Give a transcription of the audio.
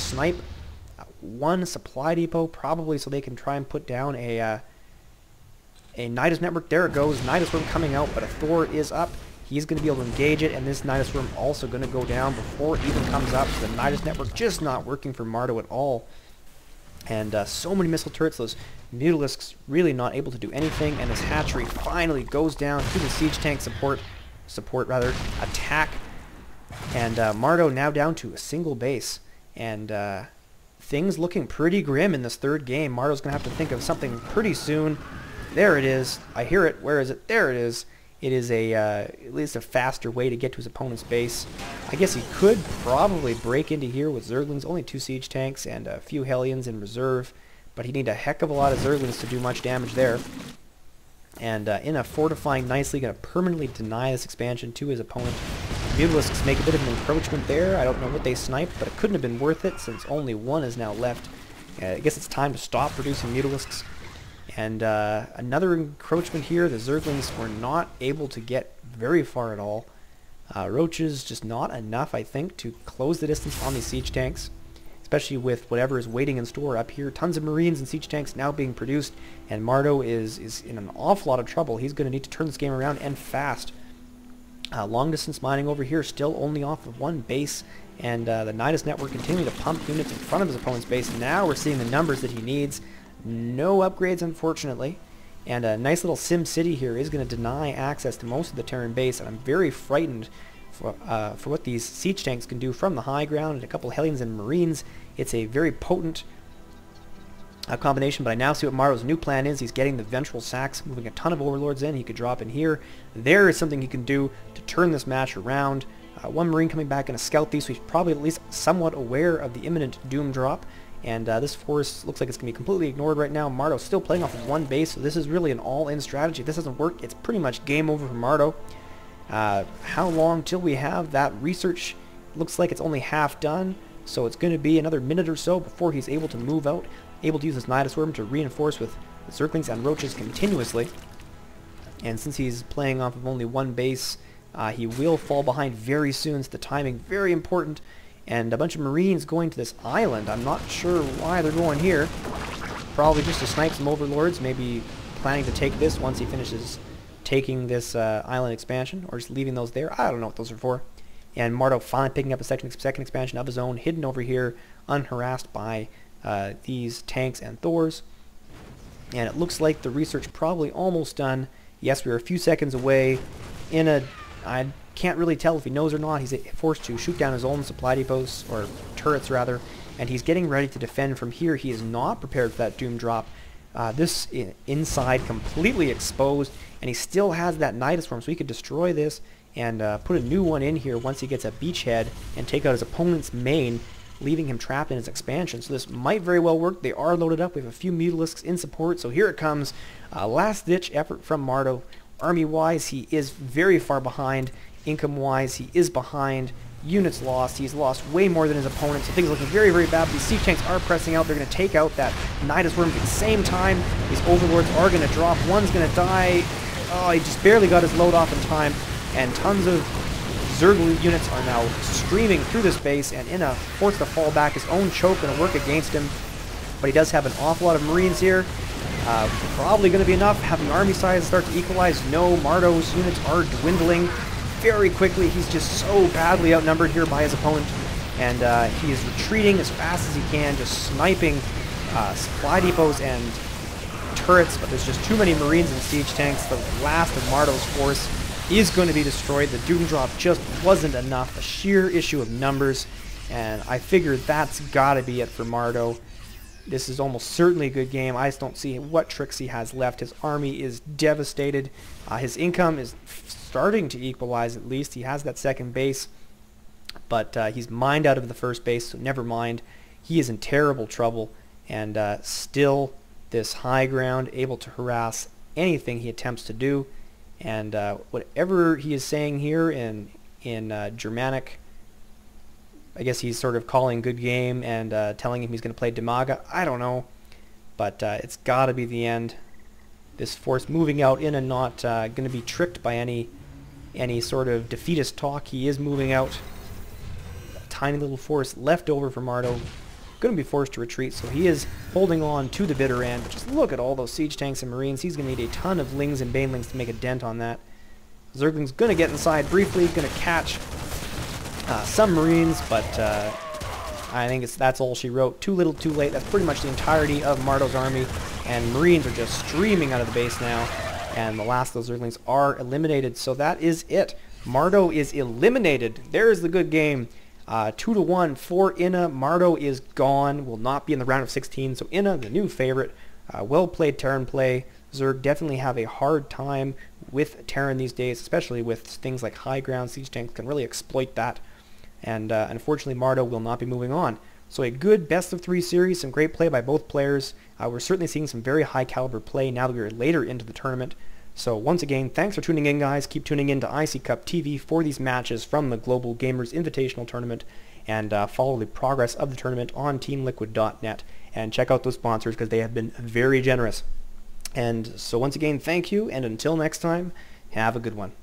snipe one supply depot, probably so they can try and put down a Nidus network. There it goes. Nidus worm coming out, but a Thor is up. He's going to be able to engage it, and this Nidus worm also going to go down before it even comes up. So the Nidus network just not working for Mardow at all. And so many missile turrets, those Mutalisks really not able to do anything, and this hatchery finally goes down to the siege tank attack. And Mardow now down to a single base, and things looking pretty grim in this third game. Mardow's going to have to think of something pretty soon. There it is. I hear it. Where is it? There it is. It is at least a faster way to get to his opponent's base. I guess he could probably break into here with Zerglings, only 2 siege tanks and a few Hellions in reserve, but he'd need a heck of a lot of Zerglings to do much damage there. And Inuh fortifying nicely, going to permanently deny this expansion to his opponent. Mutalisks make a bit of an encroachment there. I don't know what they sniped, but it couldn't have been worth it since only one is now left. I guess it's time to stop producing Mutalisks. And another encroachment here. The Zerglings were not able to get very far at all. Roaches just not enough, I think, to close the distance on these siege tanks, especially with whatever is waiting in store up here. Tons of Marines and siege tanks now being produced, and Mardow is in an awful lot of trouble. He's going to need to turn this game around, and fast. Long distance mining over here, still only off of one base, and the Nidus network continuing to pump units in front of his opponent's base. Now we're seeing the numbers that he needs. No upgrades, unfortunately, and a nice little Sim City here is going to deny access to most of the Terran base, and I'm very frightened for what these siege tanks can do from the high ground, and a couple Hellions and Marines. It's a very potent combination, but I now see what Mardow's new plan is. He's getting the Ventral Sacks, moving a ton of Overlords in. He could drop in here. There is something he can do to turn this match around. One Marine coming back and a scout these, so he's probably at least somewhat aware of the imminent Doom drop. And this force looks like it's going to be completely ignored right now. Mardow's still playing off of one base, so this is really an all-in strategy. If this doesn't work, it's pretty much game over for Mardow. How long till we have that research? Looks like it's only half done, so it's going to be another minute or so before he's able to move out, able to use his Nidus Worm to reinforce with the Zerglings and Roaches continuously. And since he's playing off of only one base, he will fall behind very soon, so the timing very important. And a bunch of Marines going to this island. I'm not sure why they're going here. Probably just to snipe some Overlords, maybe planning to take this once he finishes taking this island expansion, or just leaving those there. I don't know what those are for. And Mardow finally picking up a second expansion of his own, hidden over here, unharassed by these tanks and Thors. And it looks like the research probably almost done. Yes, we're a few seconds away. I can't really tell if he knows or not. He's forced to shoot down his own supply depots, or turrets rather, and he's getting ready to defend from here. He is not prepared for that Doom drop. This inside completely exposed, and he still has that Nidus Worm, so he could destroy this and put a new one in here once he gets a beachhead and take out his opponent's main, leaving him trapped in his expansion. So this might very well work. They are loaded up. We have a few Mutalisks in support, so here it comes. Last-ditch effort from Mardow. Army-wise, he is very far behind. Income-wise, he is behind. Units lost. He's lost way more than his opponent, so things are looking very, very bad. These siege tanks are pressing out. They're going to take out that Nidus Worm at the same time. These Overlords are going to drop. One's going to die. Oh, he just barely got his load off in time. And tons of Zerg units are now streaming through this base, and Inuh forced to fall back. His own choke going to work against him, but he does have an awful lot of Marines here. Probably going to be enough. Have the army size start to equalize? No, Mardow's units are dwindling very quickly. He's just so badly outnumbered here by his opponent, and he is retreating as fast as he can, just sniping supply depots and turrets, but there's just too many Marines and siege tanks. The last of Mardow's force is going to be destroyed. The Doom drop just wasn't enough. A sheer issue of numbers, and I figured that's got to be it for Mardow. This is almost certainly a good game. I just don't see what tricks he has left. His army is devastated. His income is starting to equalize at least. He has that second base, but he's mined out of the first base, so never mind. He is in terrible trouble, and still this high ground, able to harass anything he attempts to do. And whatever he is saying here in Germanic, I guess he's sort of calling good game and telling him he's going to play Demaga. I don't know, but it's got to be the end. This force moving out in and not going to be tricked by any sort of defeatist talk. He is moving out. A tiny little force left over for Mardow. going to be forced to retreat, so he is holding on to the bitter end. But just look at all those siege tanks and marines. He's going to need a ton of lings and banelings to make a dent on that. Zergling's going to get inside briefly, going to catch some marines, but I think that's all she wrote. Too little, too late. That's pretty much the entirety of Mardow's army, and marines are just streaming out of the base now, and the last of those Zerglings are eliminated. So that is it. Mardow is eliminated. There's the good game. 2-1 for Inuh. Mardow is gone. Will not be in the round of 16. So Inuh, the new favorite. Well played Terran play. Zerg definitely have a hard time with Terran these days, especially with things like high ground. Siege tanks can really exploit that. And unfortunately, Mardow will not be moving on. So a good best-of-3 series, some great play by both players. We're certainly seeing some very high-caliber play now that we're later into the tournament. So once again, thanks for tuning in, guys. Keep tuning in to IC Cup TV for these matches from the Global Gamers Invitational Tournament, and follow the progress of the tournament on teamliquid.net. And check out those sponsors because they have been very generous. And so once again, thank you, and until next time, have a good one.